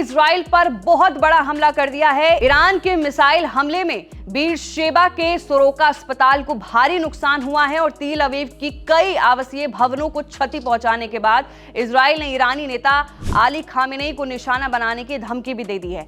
Israel पर बहुत बड़ा हमला कर दिया है। ईरान के मिसाइल हमले में बीरशेबा के सोरोका अस्पताल को भारी नुकसान हुआ है और तेल अवीव की कई आवासीय भवनों को क्षति पहुंचाने के बाद इजराइल ने ईरानी नेता अली खामेनेई को निशाना बनाने की धमकी भी दे दी है।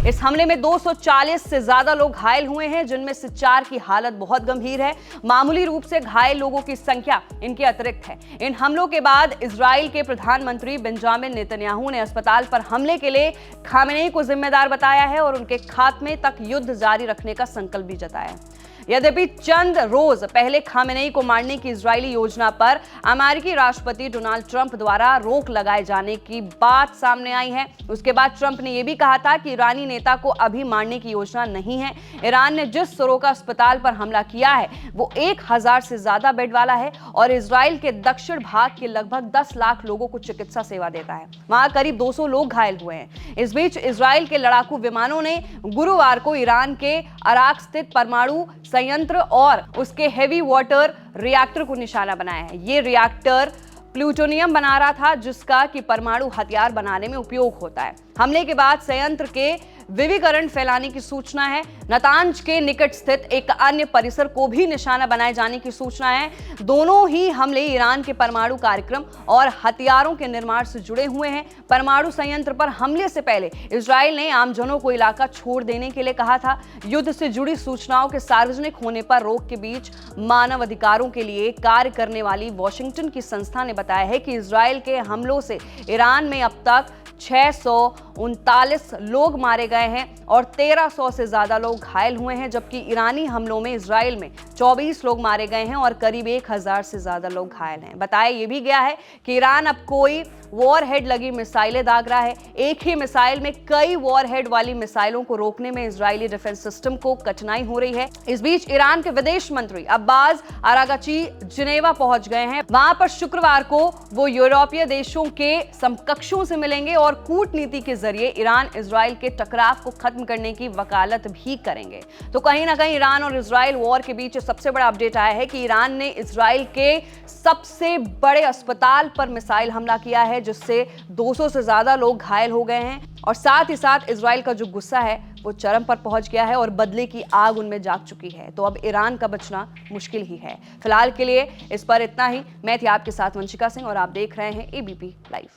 इस हमले में 240 से ज्यादा लोग घायल हुए हैं, जिनमें से 4 की हालत बहुत गंभीर है। मामूली रूप से घायल लोगों की संख्या इनके अतिरिक्त है। इन हमलों के बाद इजराइल के प्रधानमंत्री बेंजामिन नेतन्याहू ने अस्पताल पर हमले के लिए खामेनेई को जिम्मेदार बताया है और उनके खात्मे तक युद्ध जारी रखने का संकल्प भी जताया है। यद्यपि चंद रोज पहले खामेनेई को मारने की इजरायली योजना पर अमेरिकी राष्ट्रपति डोनाल्ड ट्रंप द्वारा रोक लगाए जाने की बात सामने आई है। उसके बाद ट्रंप ने यह भी कहा था कि ईरानी नेता को अभी मारने की योजना नहीं है। ईरान ने जिस सोरोका अस्पताल पर हमला किया है वो 1000 से ज्यादा बेड वाला है और इजराइल के दक्षिण भाग के लगभग 10 लाख लोगों को चिकित्सा सेवा देता है। वहां करीब 200 लोग घायल हुए हैं। इस बीच इजराइल के लड़ाकू विमानों ने गुरुवार को ईरान के अराक स्थित परमाणु संयंत्र और उसके हेवी वाटर रिएक्टर को निशाना बनाया है। ये रिएक्टर प्लूटोनियम बना रहा था, जिसका कि परमाणु हथियार बनाने में उपयोग होता है। हमले के बाद संयंत्र के विविकरण फैलाने की सूचना है। नतांज के निकट स्थित एक अन्य परिसर को भी निशाना बनाए जाने की सूचना है। दोनों ही हमले ईरान के परमाणु कार्यक्रम और हथियारों के निर्माण से जुड़े हुए हैं। परमाणु संयंत्र पर हमले से पहले इजराइल ने आमजनों को इलाका छोड़ देने के लिए कहा था। युद्ध से जुड़ी सूचनाओं के सार्वजनिक होने पर रोक के बीच मानव अधिकारों के लिए कार्य करने वाली वॉशिंगटन की संस्था ने बताया है कि इजराइल के हमलों से ईरान में अब तक 639 लोग मारे गए हैं और 1300 से ज्यादा लोग घायल हुए हैं, जबकि ईरानी हमलों में इजराइल में 24 लोग मारे गए हैं और करीब 1000 से ज्यादा लोग घायल हैं। बताया यह भी गया है कि ईरान अब कोई वॉरहेड लगी मिसाइलें दाग रहा है। एक ही मिसाइल में कई वॉरहेड वाली मिसाइलों को रोकने में इजरायली डिफेंस सिस्टम को कठिनाई हो रही है। इस बीच ईरान के विदेश मंत्री अब्बास अरागची जिनेवा पहुंच गए हैं। वहां पर शुक्रवार को वो यूरोपीय देशों के समकक्षों से मिलेंगे और कूटनीति के जरिए ईरान इजराइल के टकराव को खत्म करने की वकालत भी करेंगे। तो कहीं ना कहीं ईरान और इजराइल वॉर के बीच सबसे बड़ा अपडेट आया है कि ईरान ने इजराइल के सबसे बड़े अस्पताल पर मिसाइल हमला किया है, जिससे 200 से ज्यादा लोग घायल हो गए हैं और साथ ही साथ इजराइल का जो गुस्सा है वो चरम पर पहुंच गया है और बदले की आग उनमें जाग चुकी है। तो अब ईरान का बचना मुश्किल ही है। फिलहाल के लिए इस पर इतना ही। मैं थी आपके साथ वंशिका सिंह और आप देख रहे हैं एबीपी लाइव।